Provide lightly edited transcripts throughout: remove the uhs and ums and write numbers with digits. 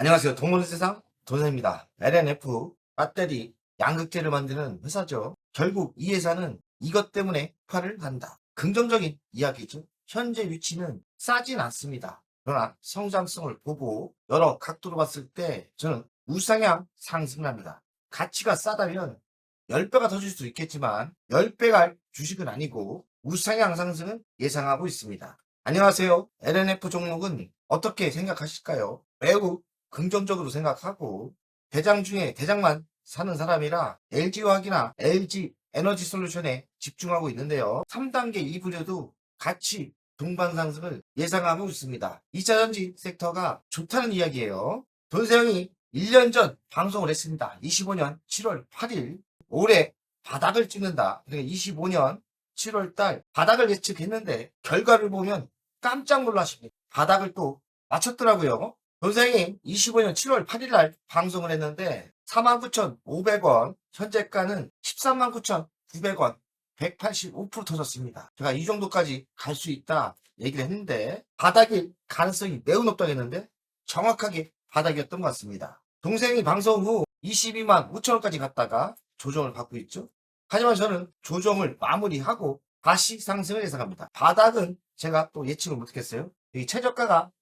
안녕하세요. 동물의 세상 도사입니다. LNF 배터리 양극재를 만드는 회사죠. 결국 이 회사는 이것 때문에 폭발을 한다. 긍정적인 이야기죠. 현재 위치는 싸진 않습니다. 그러나 성장성을 보고 여러 각도로 봤을 때 저는 우상향 상승합니다. 가치가 싸다면 10배가 더 줄 수 있겠지만 10배가 주식은 아니고 우상향 상승은 예상하고 있습니다. 안녕하세요. LNF 종목은 어떻게 생각하실까요? 매우 긍정적으로 생각하고 대장 중에 대장만 사는 사람이라 LG화학이나 LG 에너지 솔루션에 집중하고 있는데요. 3단계 2분류도 같이 동반 상승을 예상하고 있습니다. 2차전지 섹터가 좋다는 이야기예요. 돈세영이 1년 전 방송을 했습니다. 25년 7월 8일 올해 바닥을 찍는다. 그러니까 25년 7월 달 바닥을 예측했는데 결과를 보면 깜짝 놀라십니다. 바닥을 또 맞췄더라고요. 선생님 25년 7월 8일 날 방송을 했는데 49,500원, 현재가는 139,900원, 185% 터졌습니다. 제가 이 정도까지 갈 수 있다 얘기를 했는데 바닥일 가능성이 매우 높다고 했는데 정확하게 바닥이었던 것 같습니다. 동생이 방송 후 22만 5천원까지 갔다가 조정을 받고 있죠. 하지만 저는 조정을 마무리하고 다시 상승을 예상합니다. 바닥은 제가 또 예측을 못했겠어요. 이 최저가가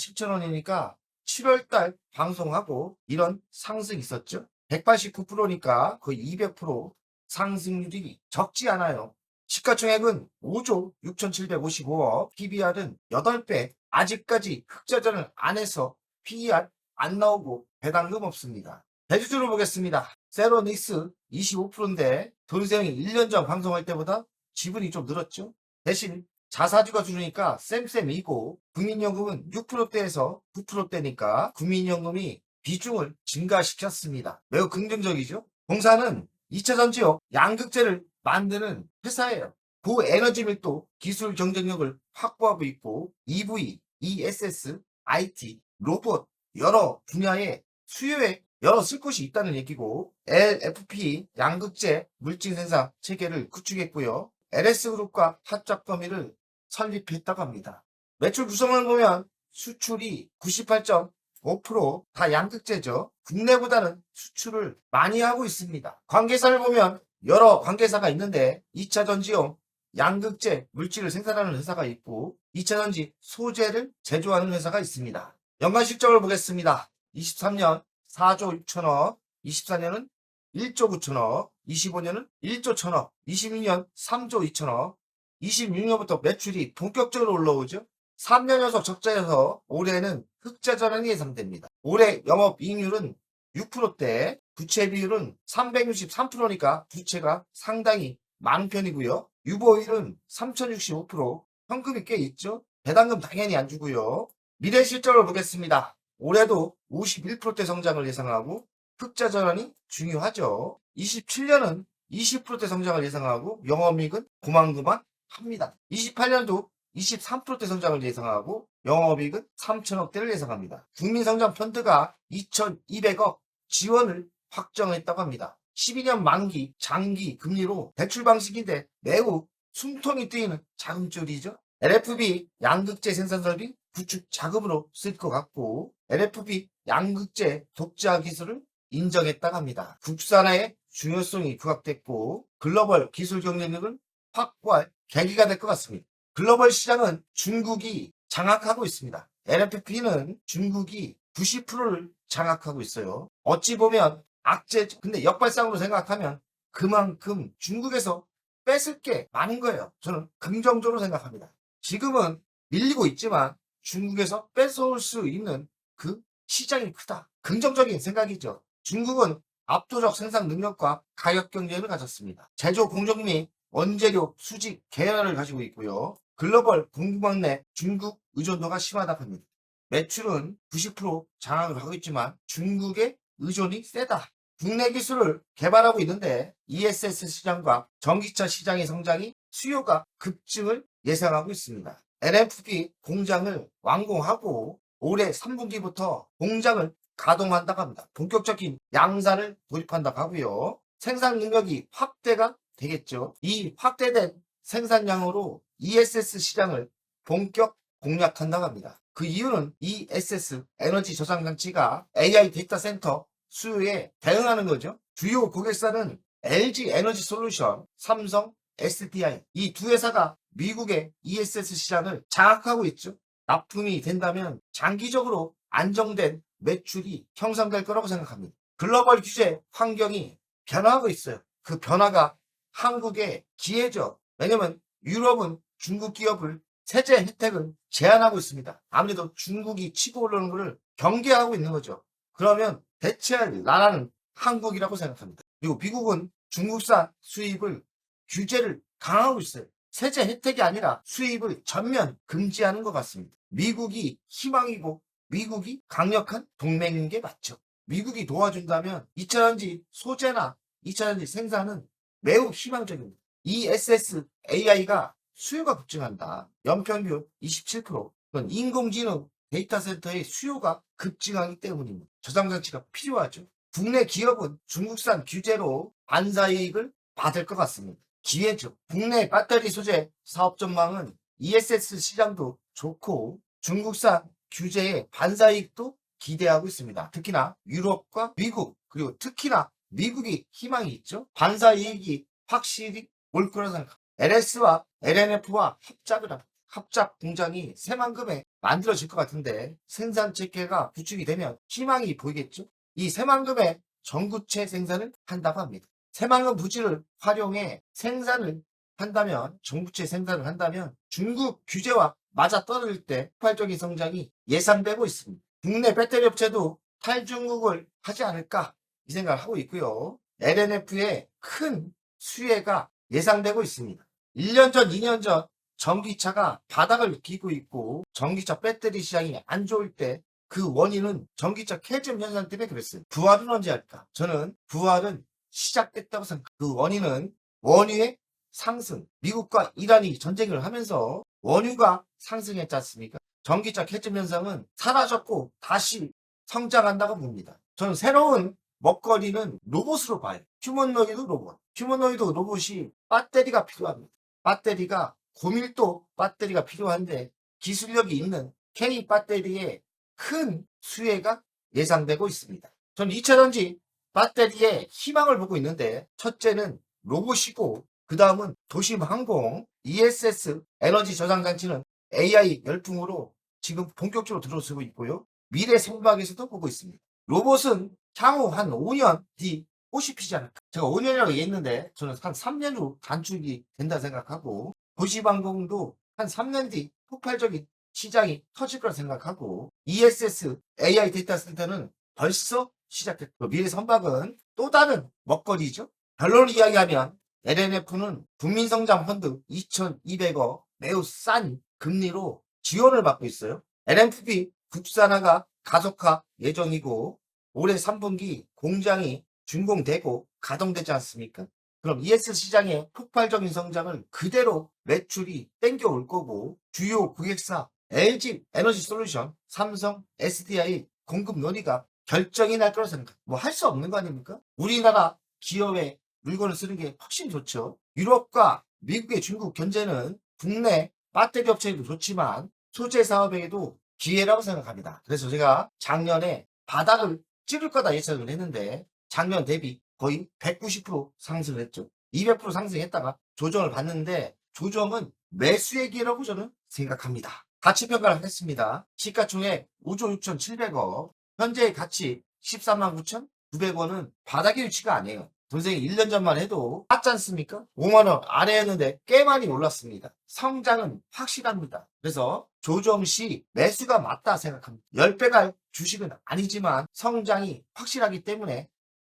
47,000원이니까 7월달 방송하고 이런 상승이 있었죠. 189%니까 거의 200% 상승률이 적지 않아요. 시가총액은 5조 6,755억, PBR은 8배, 아직까지 흑자전을 안 해서 PER 안 나오고 배당금 없습니다. 대주주로 보겠습니다. 세로닉스 25%인데 돈세영이 1년 전 방송할 때보다 지분이 좀 늘었죠. 대신 자사주가 줄으니까 쌤쌤이고 국민연금은 6%대에서 9%대니까 국민연금이 비중을 증가시켰습니다. 매우 긍정적이죠. 공사는 2차전지역 양극재를 만드는 회사예요. 고에너지 밀도 기술 경쟁력을 확보하고 있고 EV, ESS, IT, 로봇 여러 분야의 수요에 여러 쓸 곳이 있다는 얘기고 LFP 양극재 물질 생산 체계를 구축했고요. LS그룹과 합작 범위를 설립했다고 합니다. 매출 구성을 보면 수출이 98.5%다 양극재죠. 국내보다는 수출을 많이 하고 있습니다. 관계사를 보면 여러 관계사가 있는데 2차전지용 양극재 물질을 생산하는 회사가 있고 2차전지 소재를 제조하는 회사가 있습니다. 연간 실적을 보겠습니다. 23년 4조 6천억, 24년은 1조 9천억, 25년은 1조 1천억, 26년 3조 2천억, 26년부터 매출이 본격적으로 올라오죠. 3년 연속 적자여서 올해는 흑자 전환이 예상됩니다. 올해 영업이익률은 6%대, 부채 비율은 363%니까 부채가 상당히 많은 편이고요. 유보율은 3065%, 현금이 꽤 있죠. 배당금 당연히 안 주고요. 미래 실적을 보겠습니다. 올해도 51%대 성장을 예상하고 흑자 전환이 중요하죠. 27년은 20%대 성장을 예상하고 영업이익은 고만고만 합니다. 28년도 23%대 성장을 예상하고 영업이익은 3천억대를 예상합니다. 국민성장펀드가 2,200억 지원을 확정했다고 합니다. 12년 만기 장기 금리로 대출 방식인데 매우 숨통이 뜨이는 자금줄이죠. LFB 양극재 생산설비 구축 자금으로 쓸 것 같고 LFB 양극재 독자 기술을 인정했다고 합니다. 국산화의 중요성이 부각됐고 글로벌 기술 경쟁력을 확보할 계기가 될 것 같습니다. 글로벌 시장은 중국이 장악하고 있습니다. LFP는 중국이 90%를 장악하고 있어요. 어찌 보면 악재, 근데 역발상으로 생각하면 그만큼 중국에서 뺏을 게 많은 거예요. 저는 긍정적으로 생각합니다. 지금은 밀리고 있지만 중국에서 뺏어올 수 있는 그 시장이 크다. 긍정적인 생각이죠. 중국은 압도적 생산 능력과 가격 경쟁을 가졌습니다. 제조 공정 및 원재료 수직 계열을 가지고 있고요. 글로벌 공급망 내 중국 의존도가 심하다고 합니다. 매출은 90% 장악을 하고 있지만 중국의 의존이 세다. 국내 기술을 개발하고 있는데 ESS 시장과 전기차 시장의 성장이 수요가 급증을 예상하고 있습니다. LFP 공장을 완공하고 올해 3분기부터 공장을 가동한다고 합니다. 본격적인 양산을 도입한다고 하고요. 생산 능력이 확대가 되겠죠. 이 확대된 생산량으로 ESS 시장을 본격 공략한다고 합니다. 그 이유는 ESS 에너지 저장 장치가 AI 데이터 센터 수요에 대응하는 거죠. 주요 고객사는 LG 에너지 솔루션, 삼성, SDI 이 두 회사가 미국의 ESS 시장을 장악하고 있죠. 납품이 된다면 장기적으로 안정된 매출이 형성될 거라고 생각합니다. 글로벌 규제 환경이 변화하고 있어요. 그 변화가 한국의 기회죠. 왜냐면 유럽은 중국 기업을 세제 혜택을 제한하고 있습니다. 아무래도 중국이 치고 올라오는 것을 경계하고 있는 거죠. 그러면 대체할 나라는 한국이라고 생각합니다. 그리고 미국은 중국산 수입을 규제를 강화하고 있어요. 세제 혜택이 아니라 수입을 전면 금지하는 것 같습니다. 미국이 희망이고 미국이 강력한 동맹인 게 맞죠. 미국이 도와준다면 2차전지 소재나 2차전지 생산은 매우 희망적입니다. ESS AI가 수요가 급증한다. 연평균 27%. 그건 인공지능 데이터 센터의 수요가 급증하기 때문입니다. 저장장치가 필요하죠. 국내 기업은 중국산 규제로 반사이익을 받을 것 같습니다. 기회죠. 국내 배터리 소재 사업 전망은 ESS 시장도 좋고 중국산 규제의 반사이익도 기대하고 있습니다. 특히나 유럽과 미국 그리고 특히나 미국이 희망이 있죠. 반사이익이 확실히 올 거라 생각합니다. LS와 LNF와 합작 공장이 새만금에 만들어질 것 같은데 생산 체계가 구축이 되면 희망이 보이겠죠. 이 새만금에 전구체 생산을 한다고 합니다. 새만금 부지를 활용해 생산을 한다면 전구체 생산을 한다면 중국 규제와 맞아떨어질 때 폭발적인 성장이 예상되고 있습니다. 국내 배터리 업체도 탈중국을 하지 않을까 이 생각을 하고 있고요. LNF의 큰 수혜가 예상되고 있습니다. 1년 전, 2년 전 전기차가 바닥을 기고 있고 전기차 배터리 시장이 안 좋을 때 그 원인은 전기차 캐즘 현상 때문에 그랬어요. 부활은 언제 할까? 저는 부활은 시작됐다고 생각합니다. 그 원인은 원유의 상승. 미국과 이란이 전쟁을 하면서 원유가 상승했지 않습니까? 전기차 캐즘 현상은 사라졌고 다시 성장한다고 봅니다. 저는 새로운 먹거리는 로봇으로 봐요. 휴머노이드 로봇. 휴머노이드 로봇이 배터리가 필요합니다. 배터리가 고밀도 배터리가 필요한데 기술력이 있는 K 배터리에 큰 수혜가 예상되고 있습니다. 저는 2차전지 배터리에 희망을 보고 있는데 첫째는 로봇이고 그 다음은 도심항공, ESS 에너지 저장 장치는 AI 열풍으로 지금 본격적으로 들어서고 있고요. 미래 선박에서도 보고 있습니다. 로봇은 향후 한 5년 뒤 꽃이 피지 않을까. 제가 5년이라고 얘기했는데 저는 한 3년 후 단축이 된다 생각하고 도시방공도 한 3년 뒤 폭발적인 시장이 터질 거라 생각하고 ESS AI 데이터 센터는 벌써 시작됐고 미래 선박은 또 다른 먹거리죠. 결론을 이야기하면 LNF는 국민성장 펀드 2,200억 매우 싼 금리로 지원을 받고 있어요. LNFP 국산화가 가속화 예정이고 올해 3분기 공장이 준공되고 가동되지 않습니까? 그럼 ES 시장의 폭발적인 성장을 그대로 매출이 땡겨올 거고 주요 고객사 LG 에너지 솔루션, 삼성, SDI 공급 논의가 결정이 날 거라 생각. 뭐 할 수 없는 거 아닙니까? 우리나라 기업의 물건을 쓰는 게 훨씬 좋죠. 유럽과 미국의 중국 견제는 국내 배터리 업체에도 좋지만 소재 사업에도 기회라고 생각합니다. 그래서 제가 작년에 바닥을 찍을 거다 예측을 했는데 작년 대비 거의 190% 상승을 했죠. 200% 상승했다가 조정을 받는데 조정은 매수의 기회라고 저는 생각합니다. 가치 평가를 했습니다. 시가총액 5조 6,700억, 현재의 가치 14만 9,900원은 바닥의 위치가 아니에요. 선생님 1년 전만 해도 맞지 않습니까? 5만원 아래였는데 꽤 많이 올랐습니다. 성장은 확실합니다. 그래서 조정 시 매수가 맞다 생각합니다. 10배 갈 주식은 아니지만 성장이 확실하기 때문에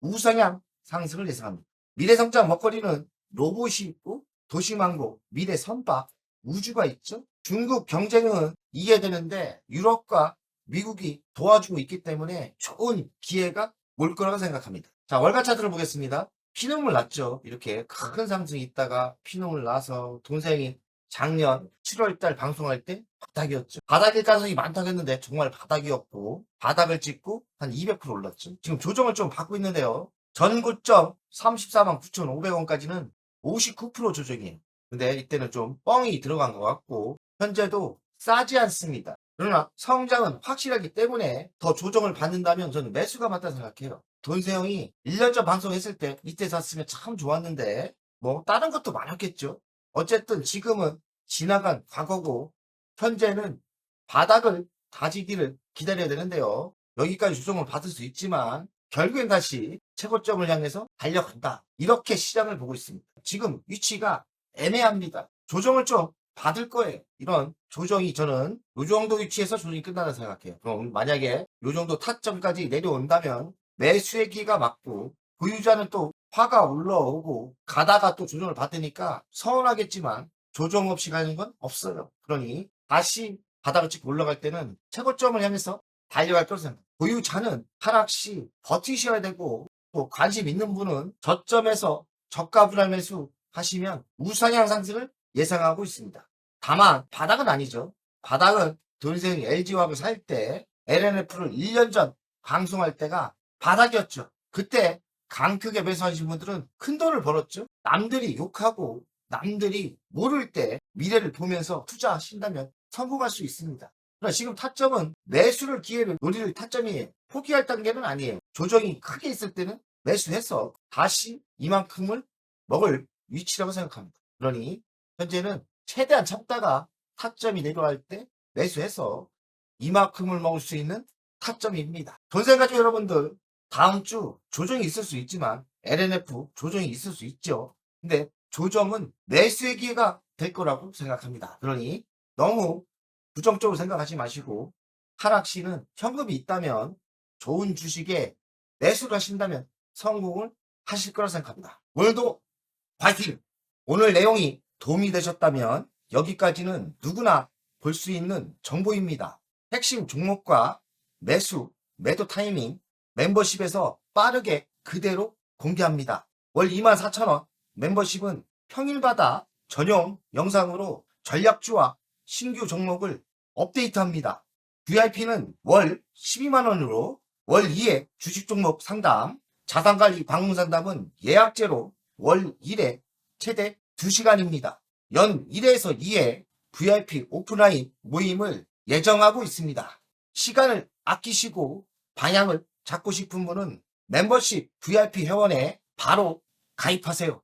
우상향 상승을 예상합니다. 미래성장 먹거리는 로봇이 있고 도시망고, 미래선박, 우주가 있죠. 중국 경쟁은 이해되는데 유럽과 미국이 도와주고 있기 때문에 좋은 기회가 올 거라고 생각합니다. 자, 월가 차트를 보겠습니다. 피눈물 났죠. 이렇게 큰 상승이 있다가 피눈물 나서 동생이 작년 7월달 방송할 때 바닥이었죠. 바닥일 가능성이 많다고 했는데 정말 바닥이었고 바닥을 찍고 한 200% 올랐죠. 지금 조정을 좀 받고 있는데요. 전고점 34만 9,500원까지는 59% 조정이에요. 근데 이때는 좀 뻥이 들어간 것 같고 현재도 싸지 않습니다. 그러나 성장은 확실하기 때문에 더 조정을 받는다면 저는 매수가 맞다 생각해요. 돈세형이 1년 전 방송했을 때 이때 샀으면 참 좋았는데 뭐 다른 것도 많았겠죠. 어쨌든 지금은 지나간 과거고 현재는 바닥을 다지기를 기다려야 되는데요. 여기까지 조정을 받을 수 있지만 결국엔 다시 최고점을 향해서 달려간다. 이렇게 시장을 보고 있습니다. 지금 위치가 애매합니다. 조정을 좀 받을 거예요. 이런 조정이 저는 요 정도 위치에서 조정이 끝난다 생각해요. 그럼 만약에 요 정도 타점까지 내려온다면 매수의 기가 맞고 보유자는 또 화가 올라오고 가다가 또 조정을 받으니까 서운하겠지만 조정 없이 가는 건 없어요. 그러니 다시 바닥을 찍고 올라갈 때는 최고점을 향해서 달려갈 거라고 생각합니다. 보유자는 하락시 버티셔야 되고 또 관심 있는 분은 저점에서 저가 불안 매수 하시면 우상향 상승을 예상하고 있습니다. 다만 바닥은 아니죠. 바닥은 돈세형이 LG화학을 살 때 LNF를 1년 전 방송할 때가 바닥이었죠. 그때 강크게 매수하신 분들은 큰 돈을 벌었죠. 남들이 욕하고 남들이 모를 때 미래를 보면서 투자하신다면 성공할 수 있습니다. 그러나 지금 타점은 매수를 기회를 노릴 타점이에요. 포기할 단계는 아니에요. 조정이 크게 있을 때는 매수해서 다시 이만큼을 먹을 위치라고 생각합니다. 그러니 현재는 최대한 참다가 타점이 내려갈 때 매수해서 이만큼을 먹을 수 있는 타점입니다. 돈생가족 여러분들 다음 주 조정이 있을 수 있지만 LNF 조정이 있을 수 있죠. 근데 조정은 매수의 기회가 될 거라고 생각합니다. 그러니 너무 부정적으로 생각하지 마시고 하락시는 현금이 있다면 좋은 주식에 매수를 하신다면 성공을 하실 거라 생각합니다. 오늘도 화이팅! 오늘 내용이 도움이 되셨다면 여기까지는 누구나 볼 수 있는 정보입니다. 핵심 종목과 매수, 매도 타이밍, 멤버십에서 빠르게 그대로 공개합니다. 월 24,000원, 멤버십은 평일마다 전용 영상으로 전략주와 신규 종목을 업데이트합니다. VIP는 월 12만원으로 월 2회 주식 종목 상담, 자산관리 방문 상담은 예약제로 월 1회 최대 2시간입니다. 연 1회에서 2회 VIP 오프라인 모임을 예정하고 있습니다. 시간을 아끼시고 방향을 잡고 싶은 분은 멤버십 VIP 회원에 바로 가입하세요.